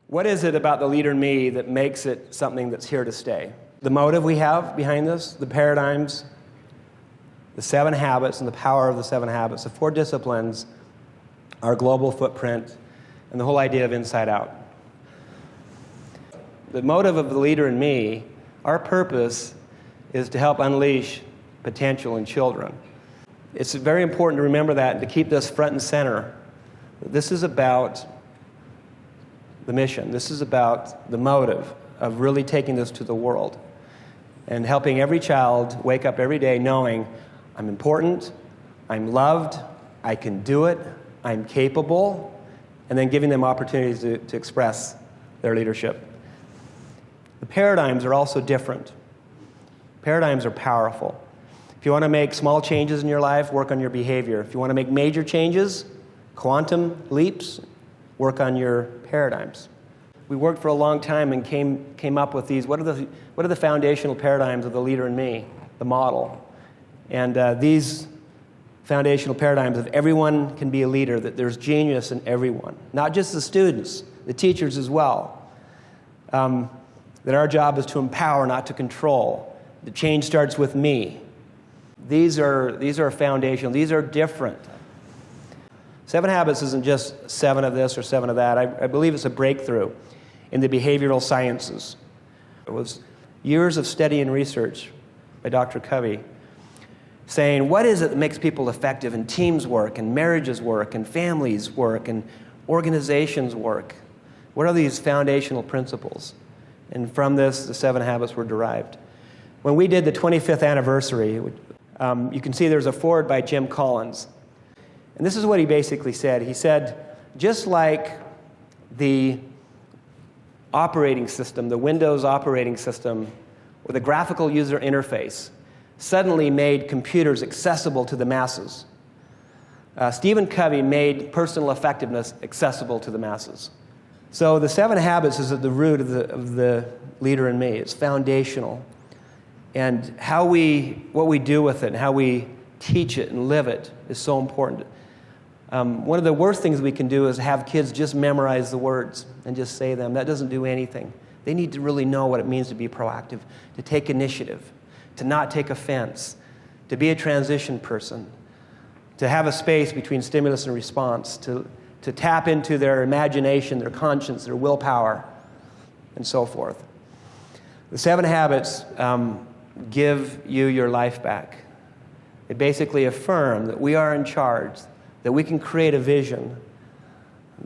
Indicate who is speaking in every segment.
Speaker 1: What is it about the leader in me that makes it something that's here to stay? The motive we have behind this, the paradigms, the 7 habits and the power of the 7 habits, the 4 disciplines, our global footprint, and the whole idea of inside out. The motive of the leader in me, our purpose, is to help unleash potential in children. It's very important to remember that and to keep this front and center. This is about the mission. This is about the motive of really taking this to the world and helping every child wake up every day knowing I'm important, I'm loved, I can do it, I'm capable, and then giving them opportunities to express their leadership. The paradigms are also different. Paradigms are powerful. If you want to make small changes in your life, work on your behavior. If you want to make major changes, quantum leaps, work on your paradigms. We worked for a long time and came up with these. What are the foundational paradigms of the leader in me, the model? And these foundational paradigms of everyone can be a leader, that there's genius in everyone, not just the students, the teachers as well. That our job is to empower, not to control. The change starts with me. These are foundational. These are different. 7 Habits isn't just 7 of this or 7 of that. I believe it's a breakthrough in the behavioral sciences. It was years of study and research by Dr. Covey saying, what is it that makes people effective and teams work and marriages work and families work and organizations work? What are these foundational principles? And from this, the 7 habits were derived. When we did the 25th anniversary, you can see there's a foreword by Jim Collins. And this is what he basically said. He said, just like the operating system, the Windows operating system, with a graphical user interface, suddenly made computers accessible to the masses, Stephen Covey made personal effectiveness accessible to the masses. So the 7 habits is at the root of the leader in me. It's foundational. And what we do with it and how we teach it and live it is so important. One of the worst things we can do is have kids just memorize the words and just say them. That doesn't do anything. They need to really know what it means to be proactive, to take initiative, to not take offense, to be a transition person, to have a space between stimulus and response, to tap into their imagination, their conscience, their willpower, and so forth. The 7 habits give you your life back. They basically affirm that we are in charge, that we can create a vision,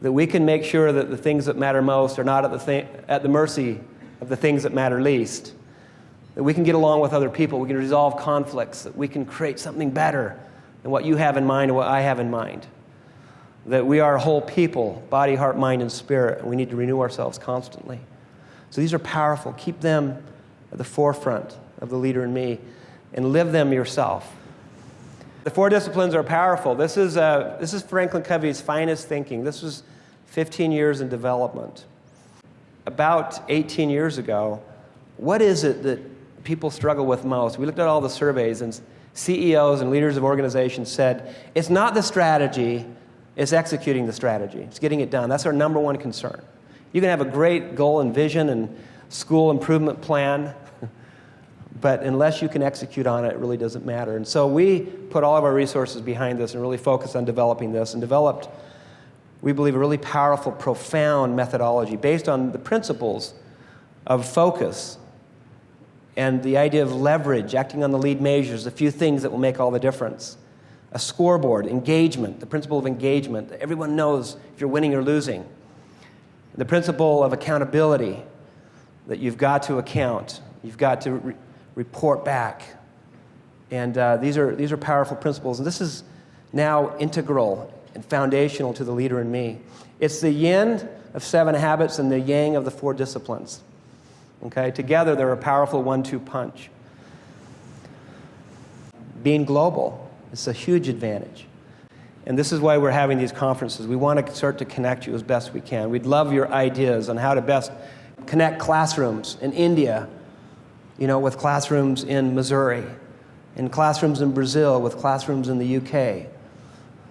Speaker 1: that we can make sure that the things that matter most are not at the mercy of the things that matter least, that we can get along with other people, we can resolve conflicts, that we can create something better than what you have in mind and what I have in mind, that we are a whole people, body, heart, mind, and spirit, and we need to renew ourselves constantly. So these are powerful. Keep them at the forefront of the leader in me and live them yourself. The 4 disciplines are powerful. This is Franklin Covey's finest thinking. This was 15 years in development. About 18 years ago, what is it that people struggle with most? We looked at all the surveys, and CEOs and leaders of organizations said, it's not the strategy, it's executing the strategy. It's getting it done. That's our number one concern. You can have a great goal and vision and school improvement plan, but unless you can execute on it, it really doesn't matter. And so we put all of our resources behind this and really focused on developing this and developed, we believe, a really powerful, profound methodology based on the principles of focus and the idea of leverage, acting on the lead measures, a few things that will make all the difference. A scoreboard, engagement, the principle of engagement, that everyone knows if you're winning or losing. The principle of accountability, that you've got to account, you've got to report back. And these are powerful principles. And this is now integral and foundational to the leader in me. It's the yin of 7 habits and the yang of the 4 disciplines. Okay? Together, they're a powerful 1-2 punch. Being global is a huge advantage. And this is why we're having these conferences. We want to start to connect you as best we can. We'd love your ideas on how to best connect classrooms in India, with classrooms in Missouri, and classrooms in Brazil with classrooms in the UK.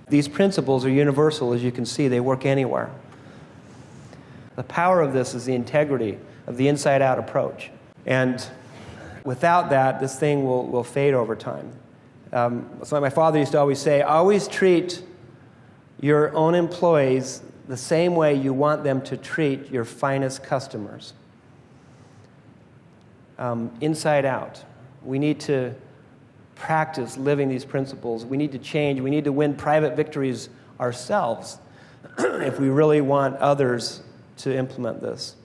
Speaker 1: These principles are universal, as you can see. They work anywhere. The power of this is the integrity of the inside-out approach. And without that, this thing will fade over time. So my father used to always say, always treat your own employees the same way you want them to treat your finest customers. Inside out. We need to practice living these principles. We need to change. We need to win private victories ourselves if we really want others to implement this.